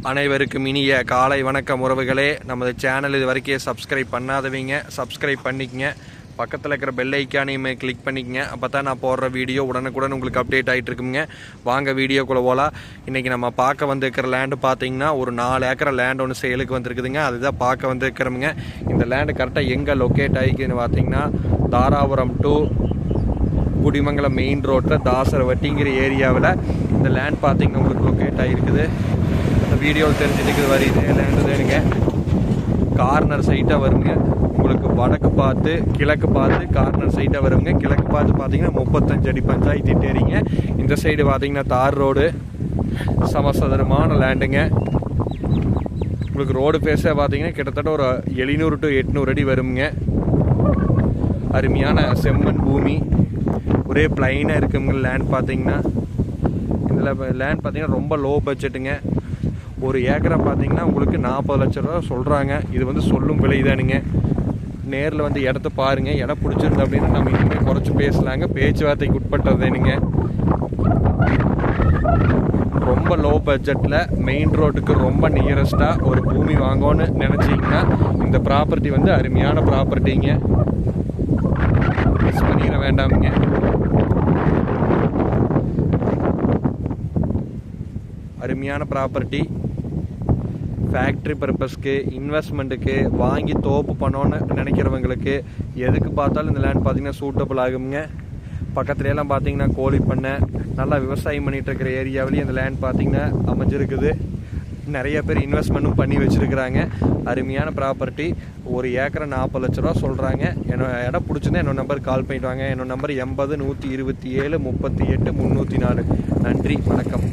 அனைவருக்கும் இனிய காலை வணக்கம் உறவுகளே. நமது சேனல் இது வரைக்கும் சப்ஸ்கிரைப் பண்ணாதவங்க சப்ஸ்கிரைப் பண்ணிக்கங்க. பக்கத்தில் இருக்கிற பெல் ஐக்கானையுமே கிளிக் பண்ணிக்கங்க. அப்போ தான் நான் போடுற வீடியோ உடனுக்குடன் உங்களுக்கு அப்டேட் ஆகிட்டு இருக்குங்க. வாங்க வீடியோக்குள்ளே போகலாம். இன்றைக்கி நம்ம பார்க்க வந்துருக்கிற லேண்டு பார்த்தீங்கன்னா ஒரு 4 ஏக்கர் லேண்ட் ஒன்று சேலுக்கு வந்துருக்குதுங்க. அதுதான் பார்க்க வந்துருக்கிறோமுங்க. இந்த லேண்டு கரெக்டாக எங்கே லொக்கேட் ஆகிக்குதுன்னு பார்த்தீங்கன்னா தாராபுரம் டு குடிமங்கலம் மெயின் ரோட்டில் தாசரவட்டிங்கிற ஏரியாவில் இந்த லேண்ட் பார்த்தீங்கன்னா உங்களுக்கு லொக்கேட் ஆகிருக்குது. இந்த வீடியோவில் தெரிஞ்சுட்டு வருது லேண்டு தானுங்க. கார்னர் சைட்டாக வருங்க. உங்களுக்கு வடக்கு பார்த்து கிழக்கு பார்த்து கார்னர் சைட்டாக வருங்க. கிழக்கு பார்த்து பார்த்தீங்கன்னா 35 அடி பஞ்சாயத்து தேரிங்க. இந்த சைடு பார்த்தீங்கன்னா தார் ரோடு சமசதுரமான லேண்டுங்க. உங்களுக்கு ரோடு பேஸாக பார்த்தீங்கன்னா கிட்டத்தட்ட ஒரு 700 to 800 அடி வருங்க. அருமையான செம்மண் பூமி, ஒரே பிளைனாக இருக்குங்க லேண்ட் பார்த்தீங்கன்னா. இதில் லேண்ட் பார்த்தீங்கன்னா ரொம்ப லோ பட்ஜெட்டுங்க. ஒரு ஏக்கரை பார்த்தீங்கன்னா உங்களுக்கு 40 லட்ச ரூபா சொல்கிறாங்க. இது வந்து சொல்லும் விலை தானுங்க. நேரில் வந்து இடத்த பாருங்கள். இடம் பிடிச்சிருந்தா அப்படின்னா நம்ம இன்னுமே குறைச்சி பேசலாங்க. பேச்சுவார்த்தைக்கு உட்பட்டதுனுங்க. ரொம்ப லோ பட்ஜெட்டில் மெயின் ரோட்டுக்கு ரொம்ப நியரஸ்ட்டாக ஒரு பூமி வாங்கணும்னு நினச்சிங்கன்னா இந்த ப்ராப்பர்ட்டி வந்து அருமையான ப்ராப்பர்ட்டிங்க. மிஸ் பண்ணிட வேண்டாமுங்க. அருமையான ப்ராப்பர்ட்டி. ஃபேக்ட்ரி பர்பஸ்க்கு, இன்வெஸ்ட்மெண்ட்டுக்கு வாங்கி தோப்பு பண்ணோன்னு நினைக்கிறவங்களுக்கு எதுக்கு பார்த்தாலும் இந்த லேண்ட் பார்த்தீங்கன்னா சூட்டபிள் ஆகுங்க. பக்கத்துலலாம் பார்த்தீங்கன்னா கோழி பண்ணை, நல்லா விவசாயம் பண்ணிகிட்டு இருக்கிற ஏரியாவிலேயே இந்த லேண்ட் பார்த்தீங்கன்னா அமைஞ்சிருக்குது. நிறைய பேர் இன்வெஸ்ட்மெண்ட்டும் பண்ணி வச்சுருக்கிறாங்க. அருமையான ப்ராப்பர்ட்டி. ஒரு ஏக்கரை 40 லட்ச ரூபா சொல்கிறாங்க. என்னோட இடம் பிடிச்சிருந்தா என்னோட நம்பருக்கு கால் பண்ணிட்டு வாங்க. என்னோட நம்பர் 80 127 38 304. நன்றி, வணக்கம்.